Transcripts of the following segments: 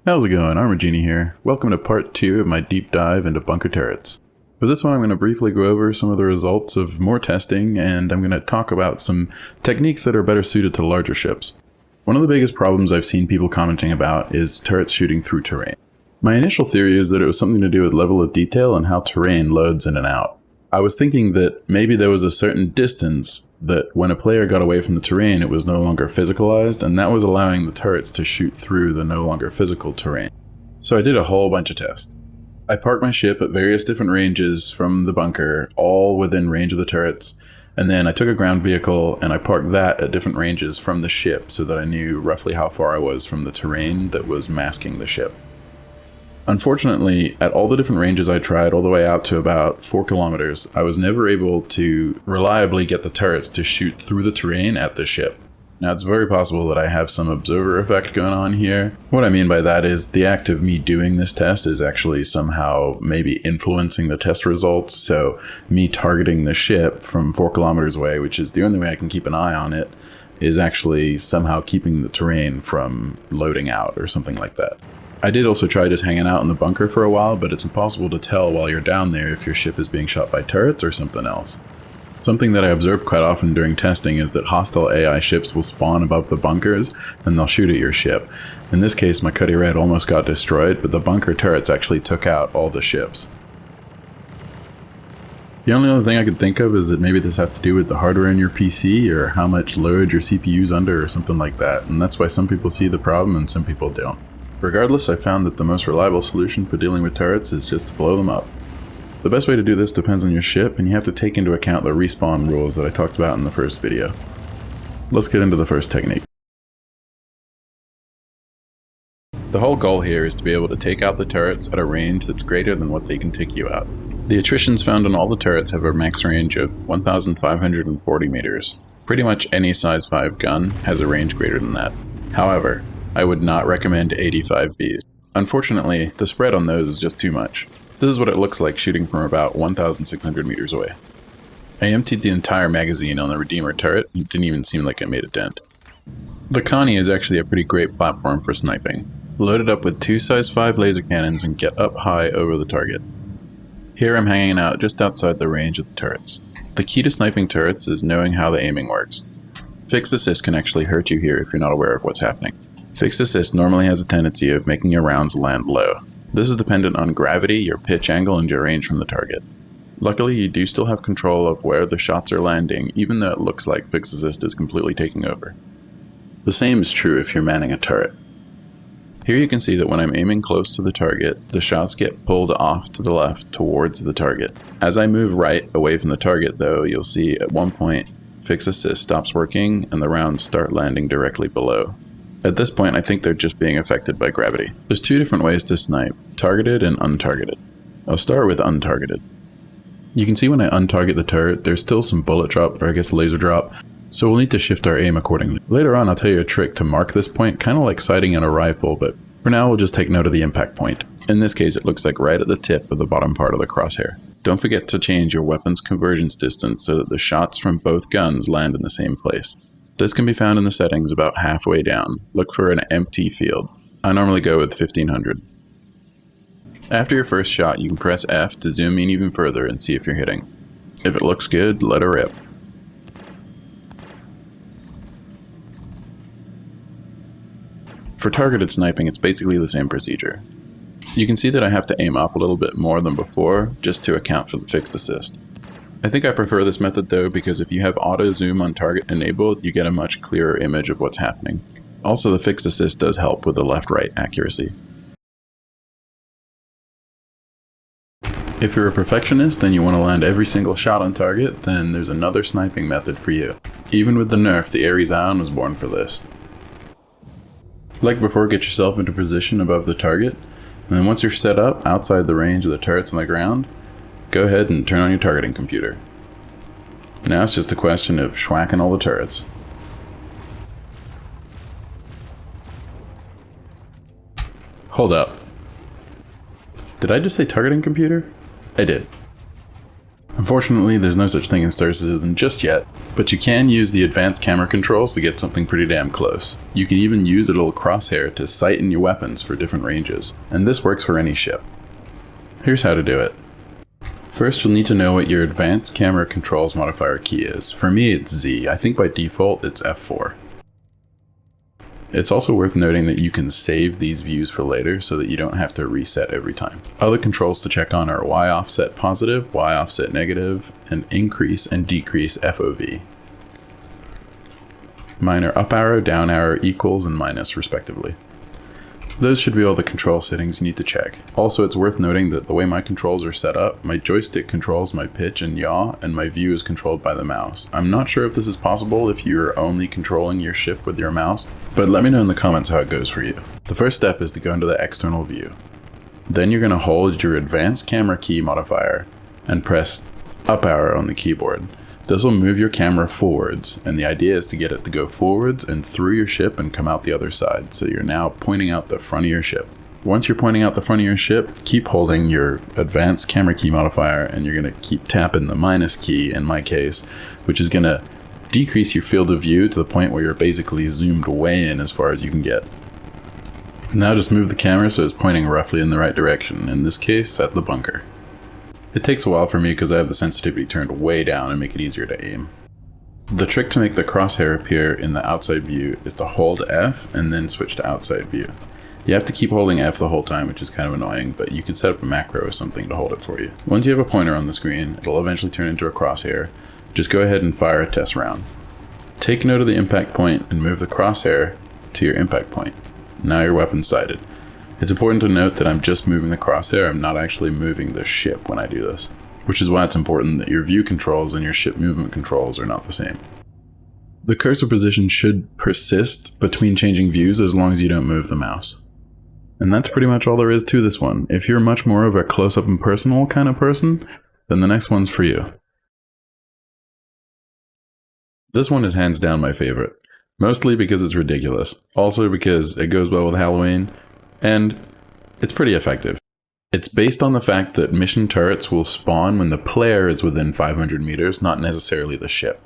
How's it going? Armorgenie here. Welcome to part 2 of my deep dive into bunker turrets. For this one I'm going to briefly go over some of the results of more testing, and I'm going to talk about some techniques that are better suited to larger ships. One of the biggest problems I've seen people commenting about is turrets shooting through terrain. My initial theory is that it was something to do with level of detail and how terrain loads in and out. I was thinking that maybe there was a certain distance that when a player got away from the terrain, it was no longer physicalized, and that was allowing the turrets to shoot through the no longer physical terrain. So I did a whole bunch of tests. I parked my ship at various different ranges from the bunker, all within range of the turrets, and then I took a ground vehicle and I parked that at different ranges from the ship so that I knew roughly how far I was from the terrain that was masking the ship. Unfortunately, at all the different ranges I tried, all the way out to about 4 kilometers, I was never able to reliably get the turrets to shoot through the terrain at the ship. Now, it's very possible that I have some observer effect going on here. What I mean by that is the act of me doing this test is actually somehow maybe influencing the test results, so me targeting the ship from 4 kilometers away, which is the only way I can keep an eye on it, is actually somehow keeping the terrain from loading out or something like that. I did also try just hanging out in the bunker for a while, but it's impossible to tell while you're down there if your ship is being shot by turrets or something else. Something that I observed quite often during testing is that hostile AI ships will spawn above the bunkers and they'll shoot at your ship. In this case, my Cuddy Red almost got destroyed, but the bunker turrets actually took out all the ships. The only other thing I could think of is that maybe this has to do with the hardware in your PC or how much load your CPU's under or something like that, and that's why some people see the problem and some people don't. Regardless, I found that the most reliable solution for dealing with turrets is just to blow them up. The best way to do this depends on your ship, and you have to take into account the respawn rules that I talked about in the first video. Let's get into the first technique. The whole goal here is to be able to take out the turrets at a range that's greater than what they can take you out. The attritions found on all the turrets have a max range of 1,540 meters. Pretty much any size 5 gun has a range greater than that. However, I would not recommend 85Bs. Unfortunately, the spread on those is just too much. This is what it looks like shooting from about 1,600 meters away. I emptied the entire magazine on the Redeemer turret, and it didn't even seem like it made a dent. The Connie is actually a pretty great platform for sniping. Load it up with 2 size 5 laser cannons and get up high over the target. Here I'm hanging out just outside the range of the turrets. The key to sniping turrets is knowing how the aiming works. Fixed assist can actually hurt you here if you're not aware of what's happening. Fixed assist normally has a tendency of making your rounds land low. This is dependent on gravity, your pitch angle, and your range from the target. Luckily, you do still have control of where the shots are landing, even though it looks like fixed assist is completely taking over. The same is true if you're manning a turret. Here you can see that when I'm aiming close to the target, the shots get pulled off to the left towards the target. As I move right away from the target though, you'll see at one point, fixed assist stops working and the rounds start landing directly below. At this point, I think they're just being affected by gravity. There's 2 different ways to snipe, targeted and untargeted. I'll start with untargeted. You can see when I untarget the turret, there's still some bullet drop, or I guess laser drop, so we'll need to shift our aim accordingly. Later on, I'll tell you a trick to mark this point, kind of like sighting in a rifle, but for now we'll just take note of the impact point. In this case, it looks like right at the tip of the bottom part of the crosshair. Don't forget to change your weapon's convergence distance so that the shots from both guns land in the same place. This can be found in the settings about halfway down. Look for an empty field. I normally go with 1500. After your first shot, you can press F to zoom in even further and see if you're hitting. If it looks good, let her rip. For targeted sniping, it's basically the same procedure. You can see that I have to aim up a little bit more than before, just to account for the fixed assist. I think I prefer this method though because if you have auto zoom on target enabled, you get a much clearer image of what's happening. Also, the fixed assist does help with the left-right accuracy. If you're a perfectionist and you want to land every single shot on target, then there's another sniping method for you. Even with the nerf, the Ares Ion was born for this. Like before, get yourself into position above the target, and then once you're set up outside the range of the turrets on the ground, go ahead and turn on your targeting computer. Now it's just a question of schwacking all the turrets. Hold up. Did I just say targeting computer? I did. Unfortunately, there's no such thing as third citizen just yet, but you can use the advanced camera controls to get something pretty damn close. You can even use a little crosshair to sight in your weapons for different ranges, and this works for any ship. Here's how to do it. First, you'll need to know what your advanced camera controls modifier key is. For me, it's Z. I think by default, it's F4. It's also worth noting that you can save these views for later so that you don't have to reset every time. Other controls to check on are Y offset positive, Y offset negative, and increase and decrease FOV. Mine are up arrow, down arrow, equals, and minus respectively. Those should be all the control settings you need to check. Also, it's worth noting that the way my controls are set up, my joystick controls my pitch and yaw, and my view is controlled by the mouse. I'm not sure if this is possible if you're only controlling your ship with your mouse, but let me know in the comments how it goes for you. The first step is to go into the external view. Then you're going to hold your advanced camera key modifier and press up arrow on the keyboard. This will move your camera forwards, and the idea is to get it to go forwards and through your ship and come out the other side, so you're now pointing out the front of your ship. Once you're pointing out the front of your ship, keep holding your advanced camera key modifier, and you're going to keep tapping the minus key, in my case, which is going to decrease your field of view to the point where you're basically zoomed way in as far as you can get. Now just move the camera so it's pointing roughly in the right direction, in this case at the bunker. It takes a while for me because I have the sensitivity turned way down and make it easier to aim. The trick to make the crosshair appear in the outside view is to hold F and then switch to outside view. You have to keep holding F the whole time, which is kind of annoying, but you can set up a macro or something to hold it for you. Once you have a pointer on the screen, it'll eventually turn into a crosshair. Just go ahead and fire a test round. Take note of the impact point and move the crosshair to your impact point. Now your weapon's sighted. It's important to note that I'm just moving the crosshair, I'm not actually moving the ship when I do this, which is why it's important that your view controls and your ship movement controls are not the same. The cursor position should persist between changing views as long as you don't move the mouse. And that's pretty much all there is to this one. If you're much more of a close-up and personal kind of person, then the next one's for you. This one is hands down my favorite, mostly because it's ridiculous, also because it goes well with Halloween, and it's pretty effective. It's based on the fact that mission turrets will spawn when the player is within 500 meters, not necessarily the ship.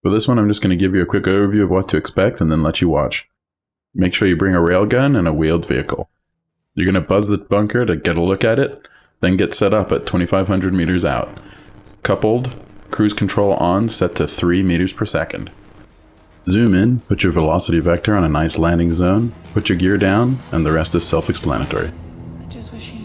For this one, I'm just going to give you a quick overview of what to expect and then let you watch. Make sure you bring a railgun and a wheeled vehicle. You're going to buzz the bunker to get a look at it, then get set up at 2,500 meters out. Coupled, cruise control on, set to 3 meters per second. Zoom in, put your velocity vector on a nice landing zone, put your gear down, and the rest is self-explanatory. I just wish you knew.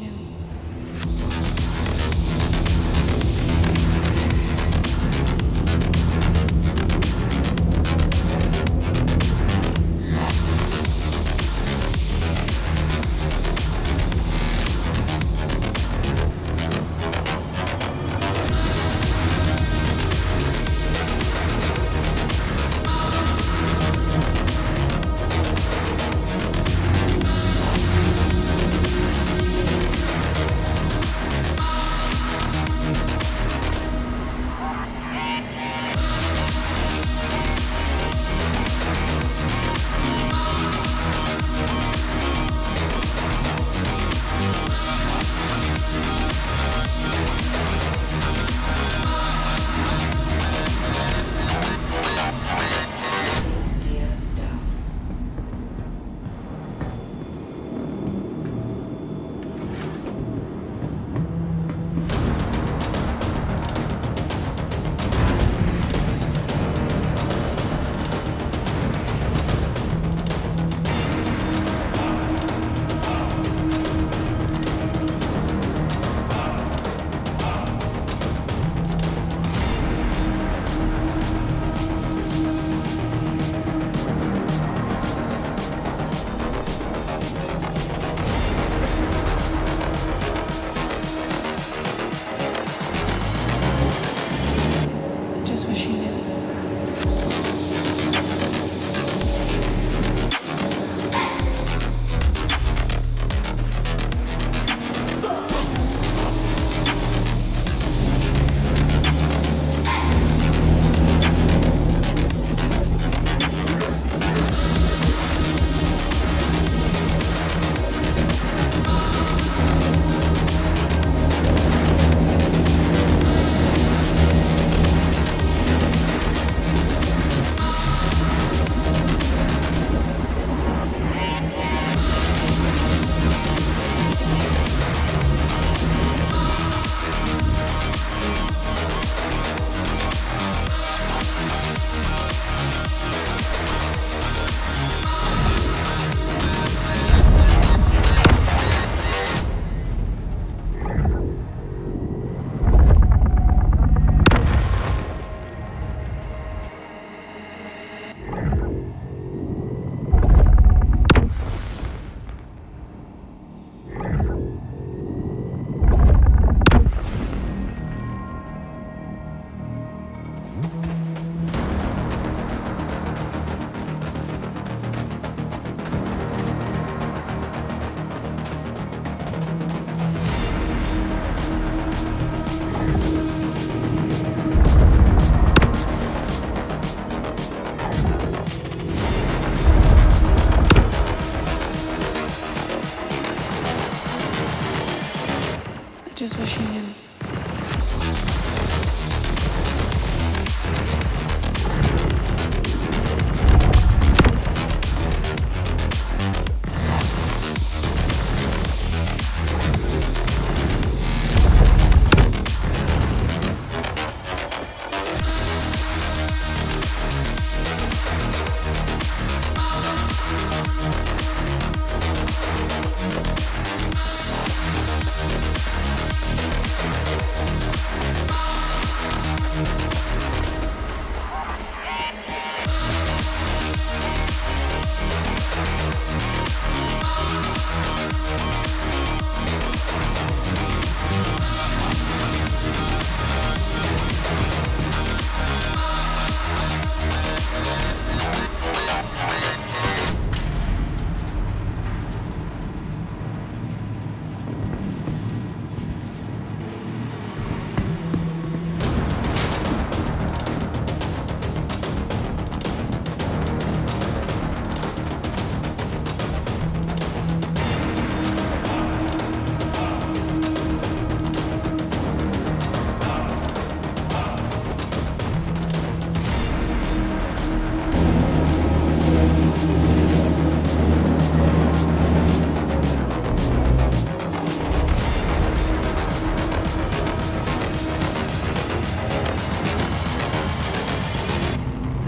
just wish you knew.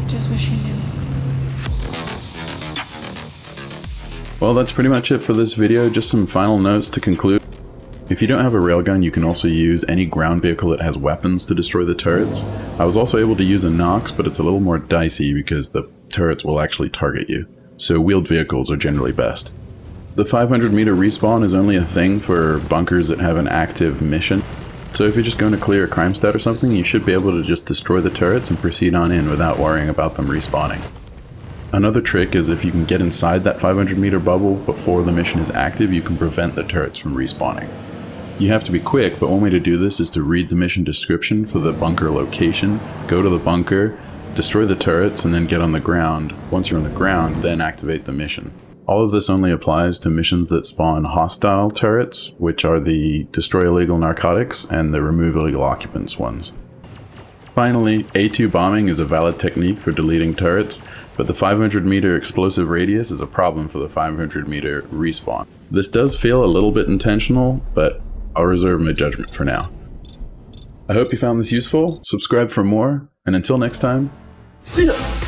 Just wish you knew. Well, that's pretty much it for this video. Just some final notes to conclude. If you don't have a railgun, you can also use any ground vehicle that has weapons to destroy the turrets. I was also able to use a Nox, but it's a little more dicey because the turrets will actually target you. So wheeled vehicles are generally best. The 500 meter respawn is only a thing for bunkers that have an active mission. So if you're just going to clear a crime stat or something, you should be able to just destroy the turrets and proceed on in without worrying about them respawning. Another trick is if you can get inside that 500 meter bubble before the mission is active, you can prevent the turrets from respawning. You have to be quick, but one way to do this is to read the mission description for the bunker location, go to the bunker, destroy the turrets, and then get on the ground. Once you're on the ground, then activate the mission. All of this only applies to missions that spawn hostile turrets, which are the destroy illegal narcotics and the remove illegal occupants ones. Finally, A2 bombing is a valid technique for deleting turrets, but the 500 meter explosive radius is a problem for the 500 meter respawn. This does feel a little bit intentional, but I'll reserve my judgment for now. I hope you found this useful, subscribe for more, and until next time, see ya!